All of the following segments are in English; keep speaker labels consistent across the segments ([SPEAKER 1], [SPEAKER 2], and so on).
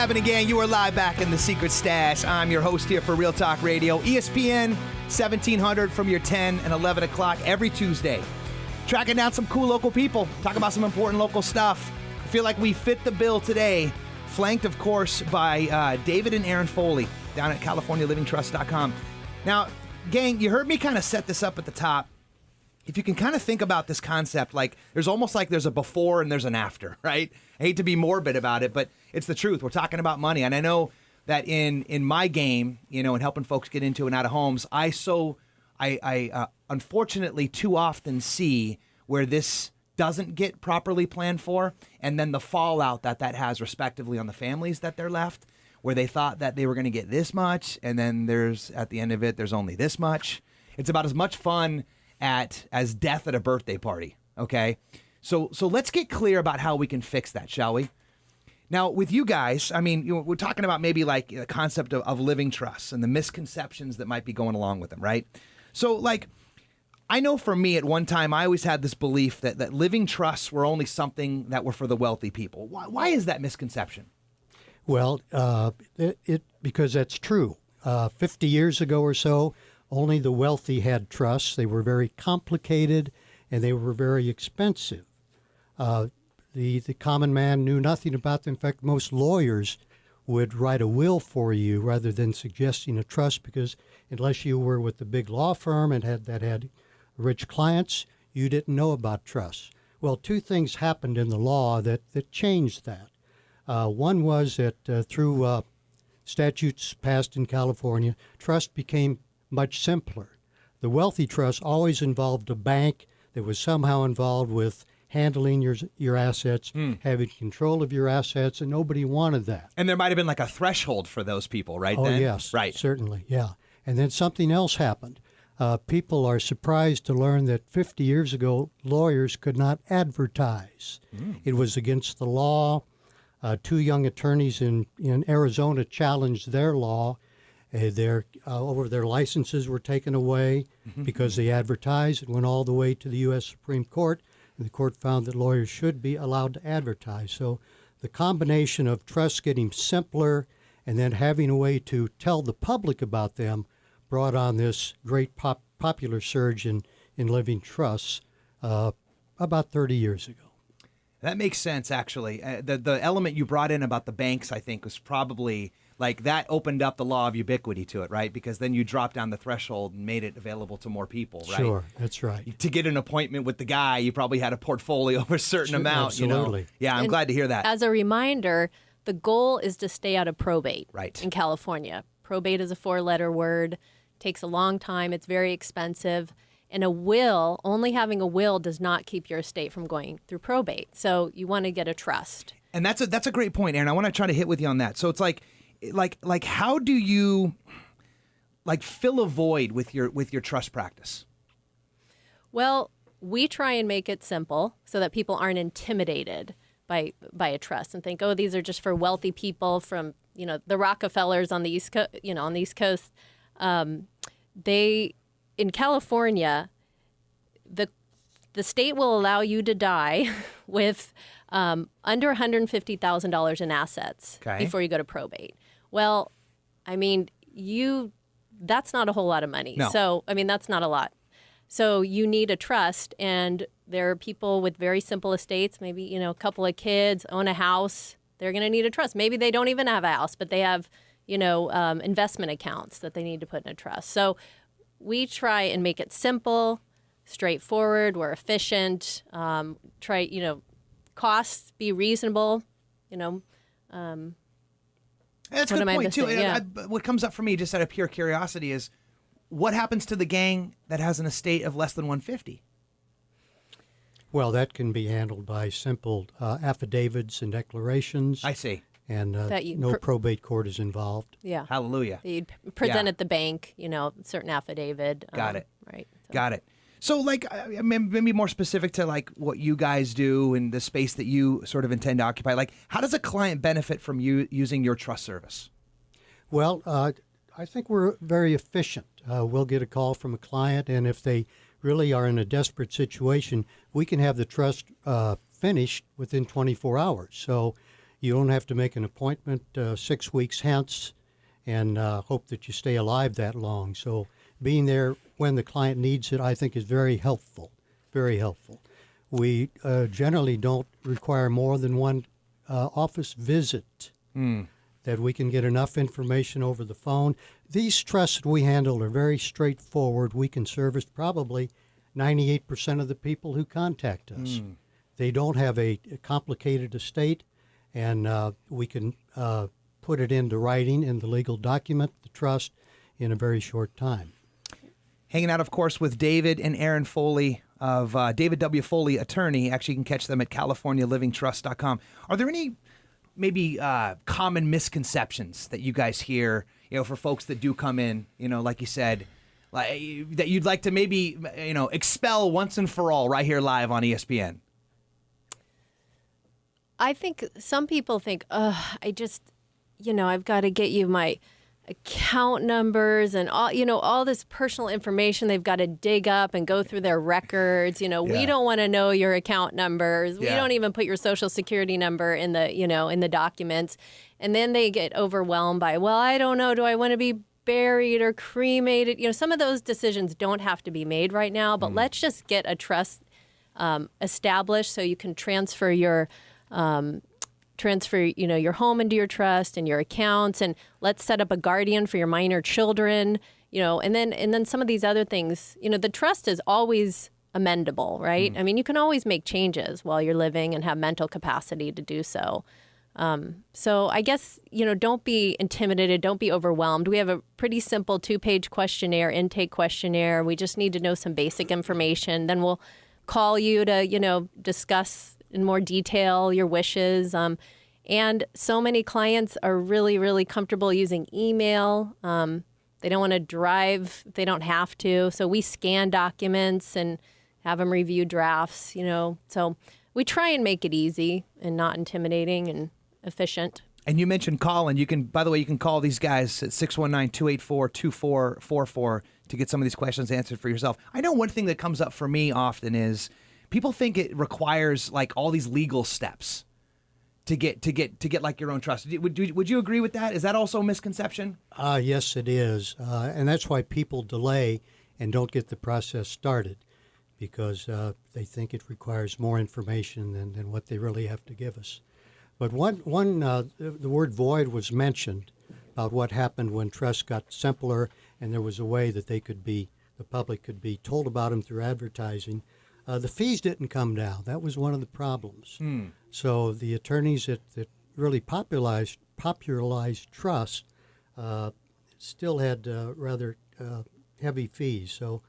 [SPEAKER 1] happening, gang? You are live back in the Secret Stash. I'm your host here for Real Talk Radio, ESPN 1700 from your 10 and 11 o'clock every Tuesday. Tracking down some cool local people, talk about some important local stuff. I feel like we fit the bill today, flanked, of course, by David and Erin Foley down at CaliforniaLivingTrust.com. Now, gang, you heard me kind of set this up at the top. If you can kind of think about this concept, like there's almost like there's a before and there's an after, right? I hate to be morbid about it, but it's the truth. We're talking about money. And I know that in my game, you know, in helping folks get into and out of homes, I unfortunately too often see where this doesn't get properly planned for, and then the fallout that has respectively on the families that they're left, where they thought that they were going to get this much, and then at the end of it, there's only this much. It's about as much fun as death at a birthday party, okay? So let's get clear about how we can fix that, shall we? Now, with you guys, I mean, we're talking about maybe like the concept of living trusts and the misconceptions that might be going along with them, right? So, like, I know for me at one time, I always had this belief that living trusts were only something that were for the wealthy people. Why is that misconception?
[SPEAKER 2] Well, because that's true. 50 years ago or so, only the wealthy had trusts. They were very complicated, and they were very expensive. The common man knew nothing about them. In fact, most lawyers would write a will for you rather than suggesting a trust, because unless you were with the big law firm and had rich clients, you didn't know about trusts. Well, two things happened in the law that changed that. One was that through statutes passed in California, trust became much simpler. The wealthy trust always involved a bank that was somehow involved with handling your assets, having control of your assets, and nobody wanted that.
[SPEAKER 1] And there might have been like a threshold for those people, right?
[SPEAKER 2] Oh,
[SPEAKER 1] then?
[SPEAKER 2] yes,
[SPEAKER 1] right.
[SPEAKER 2] Certainly, yeah. And then something else happened. People are surprised to learn that 50 years ago, lawyers could not advertise. It was against the law. Two young attorneys in Arizona challenged their law. Their licenses were taken away because they advertised. It went all the way to the U.S. Supreme Court, and the court found that lawyers should be allowed to advertise. So the combination of trusts getting simpler and then having a way to tell the public about them brought on this great popular surge in living trusts about 30 years ago.
[SPEAKER 1] That makes sense, actually. The element you brought in about the banks, I think, was probably like that opened up the law of ubiquity to it, right? Because then you dropped down the threshold and made it available to more people, right?
[SPEAKER 2] Sure, that's right.
[SPEAKER 1] To get an appointment with the guy, you probably had a portfolio of a certain amount.
[SPEAKER 2] Absolutely.
[SPEAKER 1] You know? Yeah, I'm glad to hear that.
[SPEAKER 3] As a reminder, the goal is to stay out of probate
[SPEAKER 1] right.
[SPEAKER 3] in California. Probate is a 4-letter word, takes a long time, it's very expensive. And only having a will does not keep your estate from going through probate. So you want to get a trust.
[SPEAKER 1] And that's a great point, Erin. I want to try to hit with you on that. So it's like how do you fill a void with your trust practice?
[SPEAKER 3] Well, we try and make it simple so that people aren't intimidated by a trust and think, oh, these are just for wealthy people from, the Rockefellers on the East Coast, on the East Coast. In California, the state will allow you to die with under $150,000 in assets before you go to probate. Well, I mean, that's not a whole lot of money.
[SPEAKER 1] No.
[SPEAKER 3] So, I mean, that's not a lot. So you need a trust, and there are people with very simple estates, maybe, a couple of kids, own a house. They're going to need a trust. Maybe they don't even have a house, but they have, investment accounts that they need to put in a trust. So we try and make it simple, straightforward. We're efficient. Costs be reasonable.
[SPEAKER 1] That's a good point too. Yeah. What comes up for me, just out of pure curiosity, is what happens to the gang that has an estate of less than 150?
[SPEAKER 2] Well, that can be handled by simple affidavits and declarations.
[SPEAKER 1] I see.
[SPEAKER 2] And no probate court is involved.
[SPEAKER 3] Yeah.
[SPEAKER 1] Hallelujah.
[SPEAKER 3] You'd present at the bank, certain affidavit.
[SPEAKER 1] Got it.
[SPEAKER 3] Right. So.
[SPEAKER 1] Got it. So, maybe more specific to, what you guys do and the space that you sort of intend to occupy. How does a client benefit from you using your trust service?
[SPEAKER 2] Well, I think we're very efficient. We'll get a call from a client, and if they really are in a desperate situation, we can have the trust finished within 24 hours. So You don't have to make an appointment 6 weeks hence and hope that you stay alive that long. So being there when the client needs it, I think, is very helpful, very helpful. We generally don't require more than one office visit, that we can get enough information over the phone. These trusts that we handle are very straightforward. We can service probably 98% of the people who contact us. They don't have a complicated estate, and we can put it into writing in the legal document, the trust, in a very short time.
[SPEAKER 1] Hanging out, of course, with David and Erin Foley of David W. Foley Attorney. Actually, you can catch them at CaliforniaLivingTrust.com. Are there any maybe common misconceptions that you guys hear, for folks that do come in, like you said, that you'd like to maybe, expel once and for all right here live on ESPN?
[SPEAKER 3] I think some people think, I've got to get you my account numbers and all this personal information they've got to dig up and go through their records. We don't want to know your account numbers. We don't even put your social security number in the, in the documents. And then they get overwhelmed by, well, I don't know, do I want to be buried or cremated? Some of those decisions don't have to be made right now, but let's just get a trust established so you can transfer your your home into your trust and your accounts, and let's set up a guardian for your minor children, and then some of these other things. The trust is always amendable, right? I mean, you can always make changes while you're living and have mental capacity to do so. So I guess, don't be intimidated, don't be overwhelmed. We have a pretty simple 2-page questionnaire, intake questionnaire. We just need to know some basic information. Then we'll call you to, discuss in more detail your wishes. And so many clients are really, really comfortable using email. They don't want to drive if they don't have to. So we scan documents and have them review drafts, So we try and make it easy and not intimidating and efficient.
[SPEAKER 1] And you mentioned calling. You can call these guys at 619-284-2444 to get some of these questions answered for yourself. I know one thing that comes up for me often is people think it requires like all these legal steps to get like your own trust. Would you agree with that? Is that also a misconception?
[SPEAKER 2] Yes, it is. And that's why people delay and don't get the process started, because they think it requires more information than what they really have to give us. But the word void was mentioned about what happened when trusts got simpler and there was a way that the public could be told about them through advertising. The fees didn't come down. That was one of the problems. So the attorneys that really popularized trust still had rather heavy fees. So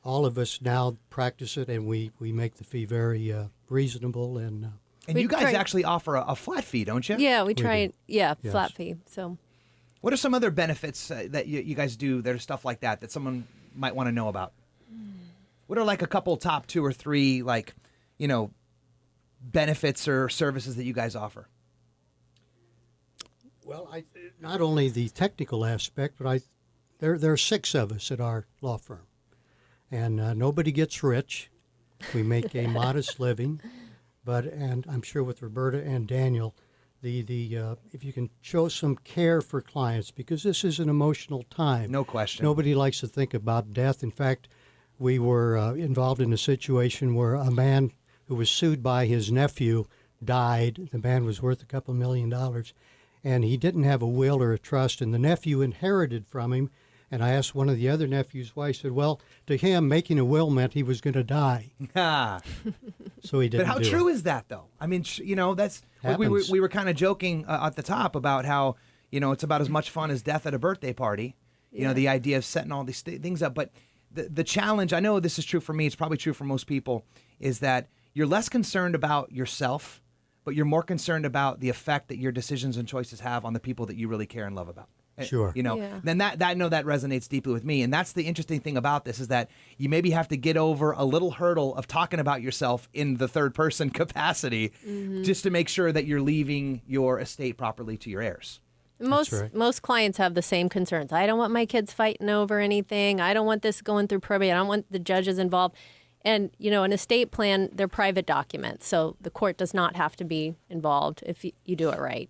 [SPEAKER 2] all of us now practice it, and we make the fee very reasonable. And
[SPEAKER 1] you guys actually offer a flat fee, don't you?
[SPEAKER 3] Yeah, we try it. Yeah,
[SPEAKER 2] Yes.
[SPEAKER 3] flat fee. So,
[SPEAKER 1] what are some other benefits that you guys do that are stuff like that someone might want to know about? What are like a couple top 2 or 3 benefits or services that you guys offer?
[SPEAKER 2] Well, not only the technical aspect, but there are 6 of us at our law firm, and nobody gets rich. We make a modest living, and I'm sure with Roberta and Daniel, if you can show some care for clients, because this is an emotional time.
[SPEAKER 1] No question.
[SPEAKER 2] Nobody likes to think about death. In fact, we were involved in a situation where a man who was sued by his nephew died. The man was worth $2 million, and he didn't have a will or a trust, and the nephew inherited from him. And I asked one of the other nephews why. He said, well, to him, making a will meant he was going to die. So he didn't.
[SPEAKER 1] But how true is that, though? I mean, that's we were kind of joking at the top about how, it's about as much fun as death at a birthday party. The idea of setting all these things up. But the challenge, I know this is true for me, it's probably true for most people, is that you're less concerned about yourself, but you're more concerned about the effect that your decisions and choices have on the people that you really care and love about.
[SPEAKER 2] Sure.
[SPEAKER 1] Then that I know that resonates deeply with me. And that's the interesting thing about this, is that you maybe have to get over a little hurdle of talking about yourself in the third person capacity just to make sure that you're leaving your estate properly to your heirs.
[SPEAKER 3] Most clients have the same concerns. I don't want my kids fighting over anything. I don't want this going through probate. I don't want the judges involved. And, an estate plan, they're private documents, so the court does not have to be involved if you do it right.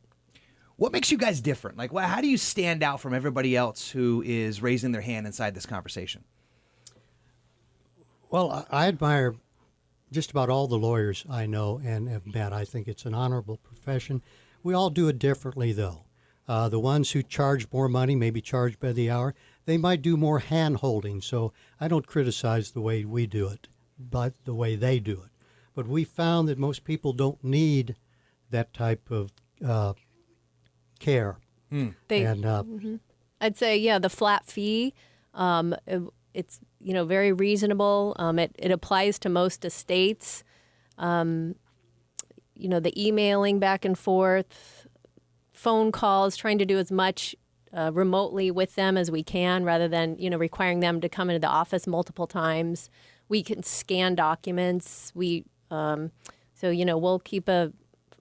[SPEAKER 1] What makes you guys different? Like, how do you stand out from everybody else who is raising their hand inside this conversation?
[SPEAKER 2] Well, I admire just about all the lawyers I know and have met. I think it's an honorable profession. We all do it differently, though. The ones who charge more money, maybe charge by the hour, they might do more hand-holding. So I don't criticize the way we do it, but the way they do it. But we found that most people don't need that type of care.
[SPEAKER 3] I'd say, the flat fee, it's, very reasonable. It applies to most estates. The emailing back and forth, phone calls, trying to do as much remotely with them as we can rather than, requiring them to come into the office multiple times. We can scan documents. We'll keep a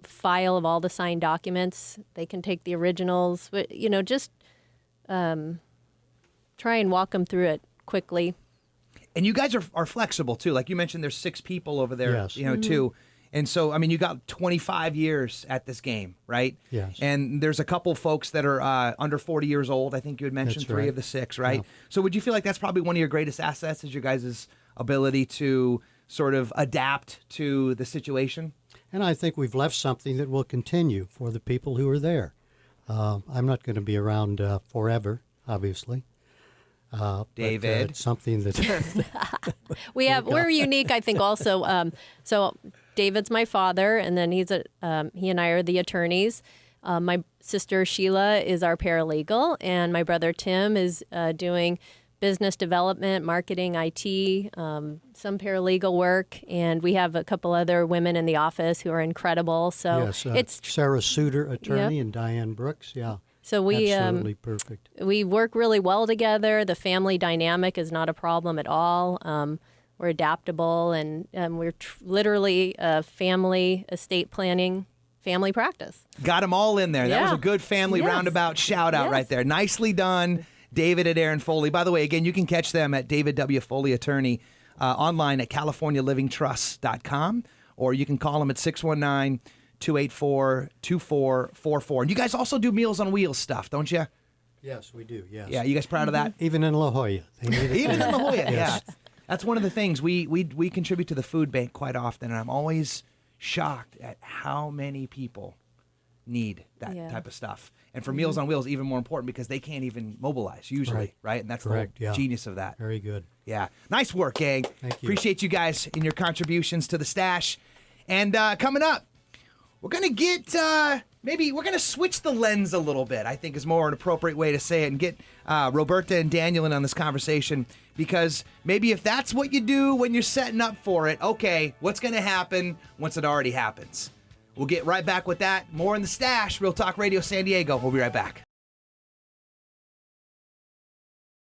[SPEAKER 3] file of all the signed documents. They can take the originals, just try and walk them through it quickly.
[SPEAKER 1] And you guys are flexible too. Like you mentioned, there's 6 people over there,
[SPEAKER 2] yes.
[SPEAKER 1] Too. And so, you got 25 years at this game, right?
[SPEAKER 2] Yes.
[SPEAKER 1] And there's a couple folks that are under 40 years old. I think you had mentioned
[SPEAKER 2] that's
[SPEAKER 1] 3
[SPEAKER 2] right.
[SPEAKER 1] of the 6, right?
[SPEAKER 2] Yeah.
[SPEAKER 1] So would you feel like that's probably one of your greatest assets is your guys' ability to sort of adapt to the situation?
[SPEAKER 2] And I think we've left something that will continue for the people who are there. I'm not going to be around forever, obviously.
[SPEAKER 1] David.
[SPEAKER 2] But, something that
[SPEAKER 3] we're unique, I think, also. So David's my father, and then he and I are the attorneys. My sister Sheila is our paralegal, and my brother Tim is doing business development, marketing, IT, some paralegal work, and we have a couple other women in the office who are incredible. So
[SPEAKER 2] yes,
[SPEAKER 3] it's
[SPEAKER 2] Sarah Suter, attorney, and Diane Brooks. Yeah.
[SPEAKER 3] So we
[SPEAKER 2] absolutely perfect.
[SPEAKER 3] We work really well together. The family dynamic is not a problem at all. We're adaptable, and we're literally a family estate planning family practice.
[SPEAKER 1] Got them all in there. That was
[SPEAKER 3] Yeah.
[SPEAKER 1] a good family
[SPEAKER 3] Yes.
[SPEAKER 1] roundabout shout out
[SPEAKER 3] Yes.
[SPEAKER 1] right there. Nicely done, David and Erin Foley. By the way, again, you can catch them at David W. Foley Attorney online at CaliforniaLivingTrust.com, or you can call them at 619-284-2444. And you guys also do Meals on Wheels stuff, don't you?
[SPEAKER 2] Yes, we do. Yes.
[SPEAKER 1] Yeah, you guys proud of that?
[SPEAKER 2] Even in La Jolla. They need it
[SPEAKER 1] Even
[SPEAKER 2] there.
[SPEAKER 1] in La Jolla,
[SPEAKER 2] Yes.
[SPEAKER 1] yeah. That's one of the things. We contribute to the food bank quite often, and I'm always shocked at how many people need that type of stuff. And for Meals on Wheels, even more important because they can't even mobilize usually, right? And that's
[SPEAKER 2] Correct,
[SPEAKER 1] the
[SPEAKER 2] yeah.
[SPEAKER 1] genius of that.
[SPEAKER 2] Very good.
[SPEAKER 1] Yeah. Nice work, gang.
[SPEAKER 2] Thank you.
[SPEAKER 1] Appreciate you guys and your contributions to the stash. And coming up, we're going to get, we're going to switch the lens a little bit, I think is more an appropriate way to say it, and get Roberta and Daniel in on this conversation, because maybe if that's what you do when you're setting up for it, okay, what's going to happen once it already happens? We'll get right back with that. More in the stash. Real Talk Radio San Diego. We'll be right back.